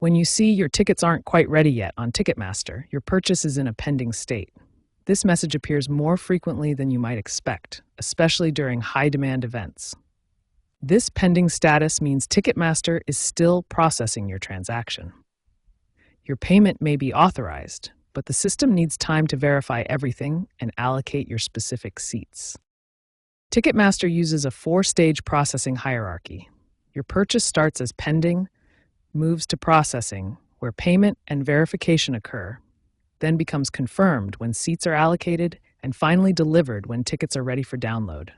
When you see your tickets aren't quite ready yet on Ticketmaster, your purchase is in a pending state. This message appears more frequently than you might expect, especially during high-demand events. This pending status means Ticketmaster is still processing your transaction. Your payment may be authorized, but the system needs time to verify everything and allocate your specific seats. Ticketmaster uses a 4-stage processing hierarchy. Your purchase starts as pending, moves to processing, where payment and verification occur, then becomes confirmed when seats are allocated, and finally delivered when tickets are ready for download.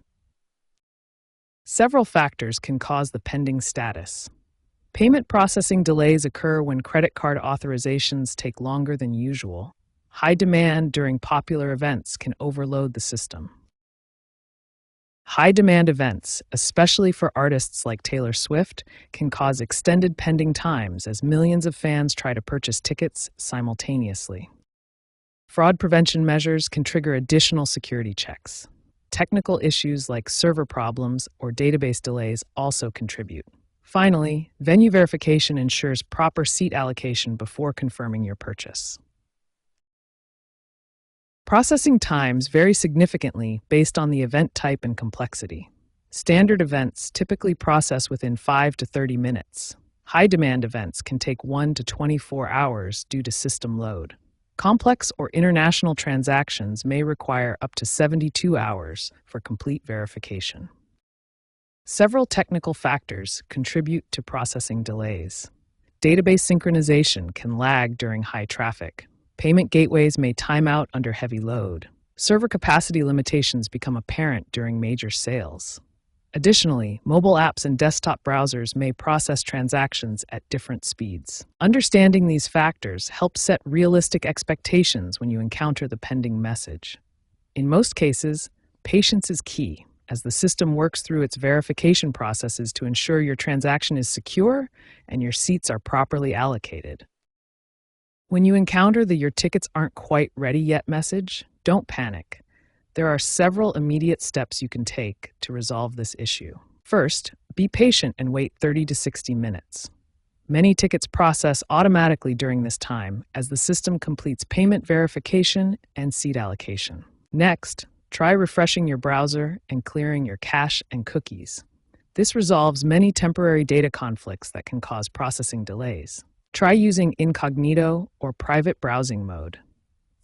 Several factors can cause the pending status. Payment processing delays occur when credit card authorizations take longer than usual. High demand during popular events can overload the system. High-demand events, especially for artists like Taylor Swift, can cause extended pending times as millions of fans try to purchase tickets simultaneously. Fraud prevention measures can trigger additional security checks. Technical issues like server problems or database delays also contribute. Finally, venue verification ensures proper seat allocation before confirming your purchase. Processing times vary significantly based on the event type and complexity. Standard events typically process within 5 to 30 minutes. High-demand events can take 1 to 24 hours due to system load. Complex or international transactions may require up to 72 hours for complete verification. Several technical factors contribute to processing delays. Database synchronization can lag during high traffic. Payment gateways may time out under heavy load. Server capacity limitations become apparent during major sales. Additionally, mobile apps and desktop browsers may process transactions at different speeds. Understanding these factors helps set realistic expectations when you encounter the pending message. In most cases, patience is key, as the system works through its verification processes to ensure your transaction is secure and your seats are properly allocated. When you encounter the "your tickets aren't quite ready yet" message, don't panic. There are several immediate steps you can take to resolve this issue. First, be patient and wait 30 to 60 minutes. Many tickets process automatically during this time as the system completes payment verification and seat allocation. Next, try refreshing your browser and clearing your cache and cookies. This resolves many temporary data conflicts that can cause processing delays. Try using incognito or private browsing mode.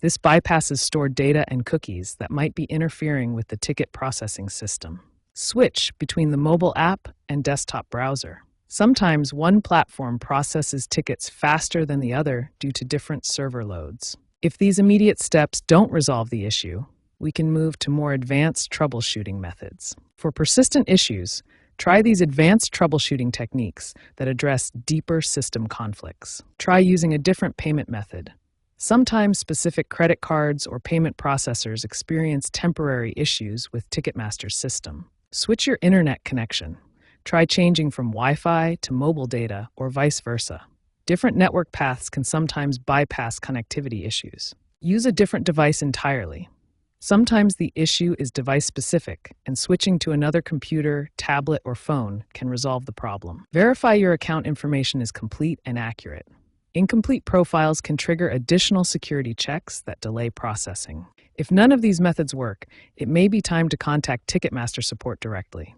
This bypasses stored data and cookies that might be interfering with the ticket processing system. Switch between the mobile app and desktop browser. Sometimes one platform processes tickets faster than the other due to different server loads. If these immediate steps don't resolve the issue, we can move to more advanced troubleshooting methods. For persistent issues, try these advanced troubleshooting techniques that address deeper system conflicts. Try using a different payment method. Sometimes specific credit cards or payment processors experience temporary issues with Ticketmaster's system. Switch your internet connection. Try changing from Wi-Fi to mobile data or vice versa. Different network paths can sometimes bypass connectivity issues. Use a different device entirely. Sometimes the issue is device-specific, and switching to another computer, tablet, or phone can resolve the problem. Verify your account information is complete and accurate. Incomplete profiles can trigger additional security checks that delay processing. If none of these methods work, it may be time to contact Ticketmaster support directly.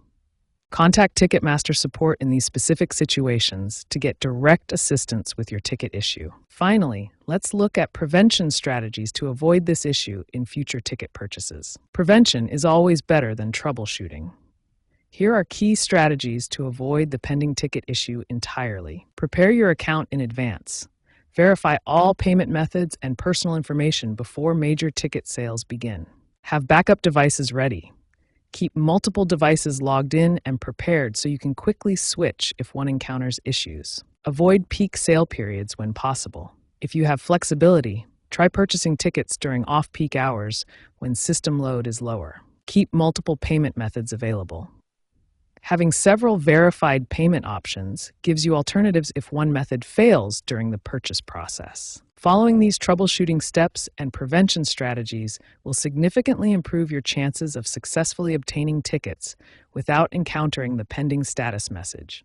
Contact Ticketmaster support in these specific situations to get direct assistance with your ticket issue. Finally, let's look at prevention strategies to avoid this issue in future ticket purchases. Prevention is always better than troubleshooting. Here are key strategies to avoid the pending ticket issue entirely. Prepare your account in advance. Verify all payment methods and personal information before major ticket sales begin. Have backup devices ready. Keep multiple devices logged in and prepared so you can quickly switch if one encounters issues. Avoid peak sale periods when possible. If you have flexibility, try purchasing tickets during off-peak hours when system load is lower. Keep multiple payment methods available. Having several verified payment options gives you alternatives if one method fails during the purchase process. Following these troubleshooting steps and prevention strategies will significantly improve your chances of successfully obtaining tickets without encountering the pending status message.